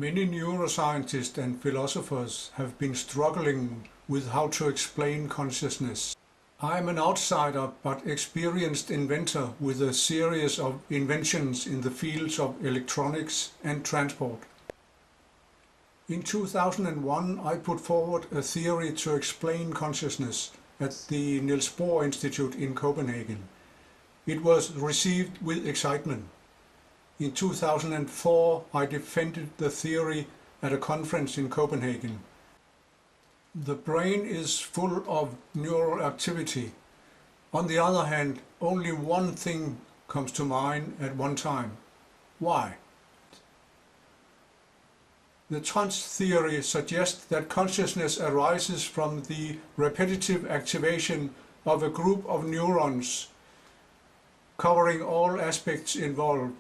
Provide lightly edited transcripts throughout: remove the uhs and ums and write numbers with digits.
Many neuroscientists and philosophers have been struggling with how to explain consciousness. I am an outsider but experienced inventor with a series of inventions in the fields of electronics and transport. In 2001 I put forward a theory to explain consciousness at the Niels Bohr Institute in Copenhagen. It was received with excitement. In 2004 I defended the theory at a conference in Copenhagen. The brain is full of neural activity. On the other hand, only one thing comes to mind at one time. Why? The trans theory suggests that consciousness arises from the repetitive activation of a group of neurons covering all aspects involved.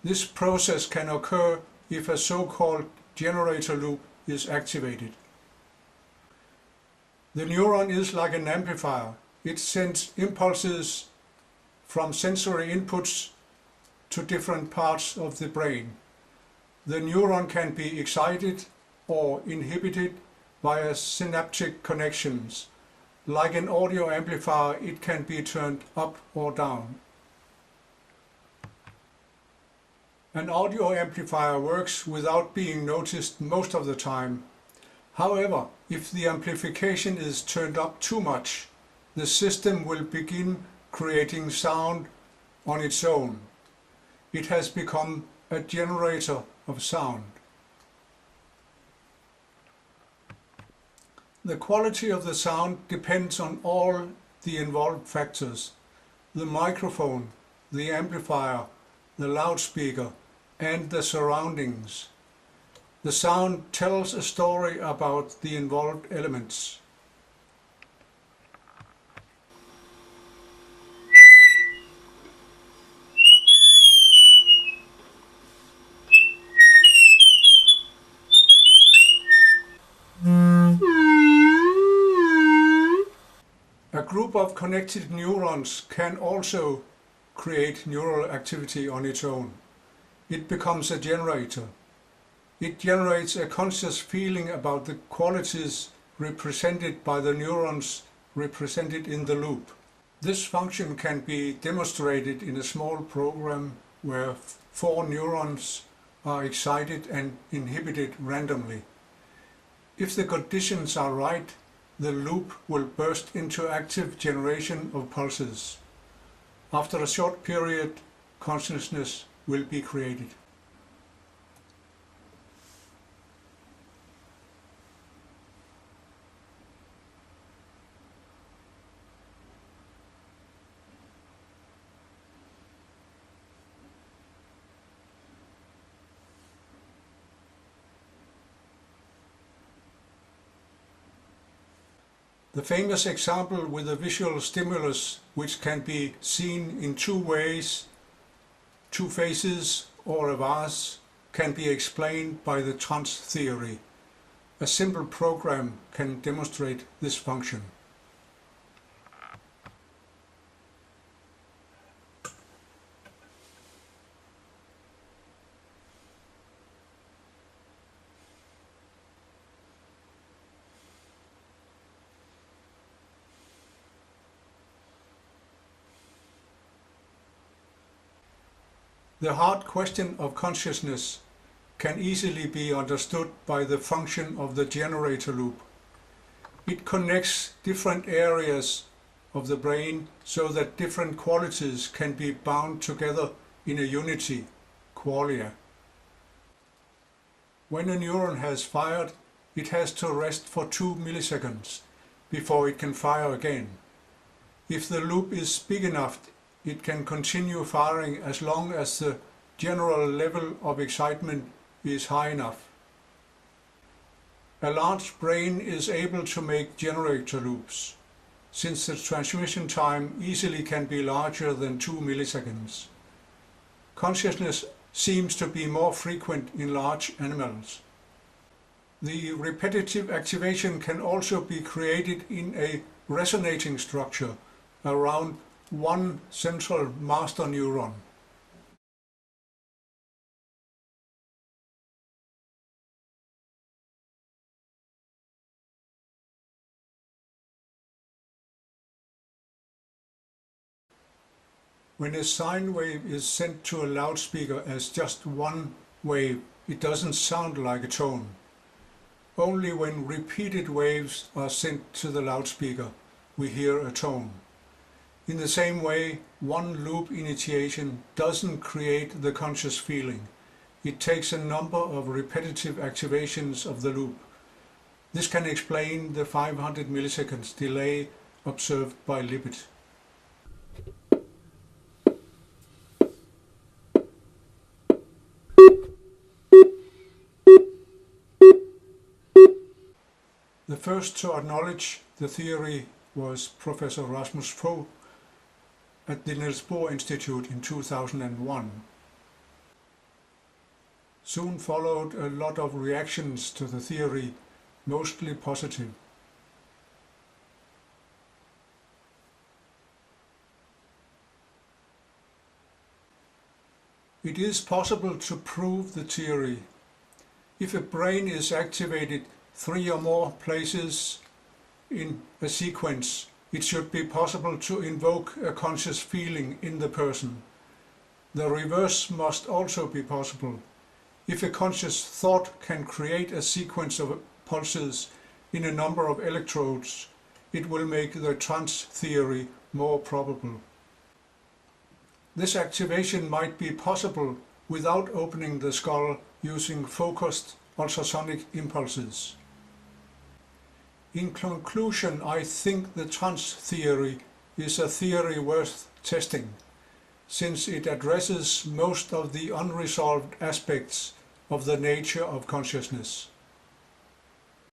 This process can occur if a so-called generator loop is activated. The neuron is like an amplifier. It sends impulses from sensory inputs to different parts of the brain. The neuron can be excited or inhibited via synaptic connections. Like an audio amplifier, it can be turned up or down. An audio amplifier works without being noticed most of the time. However, if the amplification is turned up too much, the system will begin creating sound on its own. It has become a generator of sound. The quality of the sound depends on all the involved factors: the microphone, the amplifier, the loudspeaker, and the surroundings. The sound tells a story about the involved elements. A group of connected neurons can also create neural activity on its own. It becomes a generator. It generates a conscious feeling about the qualities represented by the neurons represented in the loop. This function can be demonstrated in a small program where 4 neurons are excited and inhibited randomly. If the conditions are right, the loop will burst into active generation of pulses. After a short period, consciousness will be created. The famous example with a visual stimulus, which can be seen in 2 ways, 2 faces or a vase, can be explained by the trans theory. A simple program can demonstrate this function. The hard question of consciousness can easily be understood by the function of the generator loop. It connects different areas of the brain so that different qualities can be bound together in a unity, qualia. When a neuron has fired, it has to rest for 2 milliseconds before it can fire again. If the loop is big enough, it can continue firing as long as the general level of excitement is high enough. A large brain is able to make generator loops, since the transmission time easily can be larger than 2 milliseconds. Consciousness seems to be more frequent in large animals. The repetitive activation can also be created in a resonating structure around one central master neuron. When a sine wave is sent to a loudspeaker as just one wave, it doesn't sound like a tone. Only when repeated waves are sent to the loudspeaker, we hear a tone. In the same way, one loop initiation doesn't create the conscious feeling. It takes a number of repetitive activations of the loop. This can explain the 500 milliseconds delay observed by Libet. The first to acknowledge the theory was Professor Rasmus Fogh at the Niels Bohr Institute in 2001. Soon followed a lot of reactions to the theory, mostly positive. It is possible to prove the theory. If a brain is activated 3 or more places in a sequence, it should be possible to invoke a conscious feeling in the person. The reverse must also be possible. If a conscious thought can create a sequence of pulses in a number of electrodes, it will make the trans theory more probable. This activation might be possible without opening the skull using focused ultrasonic impulses. In conclusion, I think the trans theory is a theory worth testing, since it addresses most of the unresolved aspects of the nature of consciousness.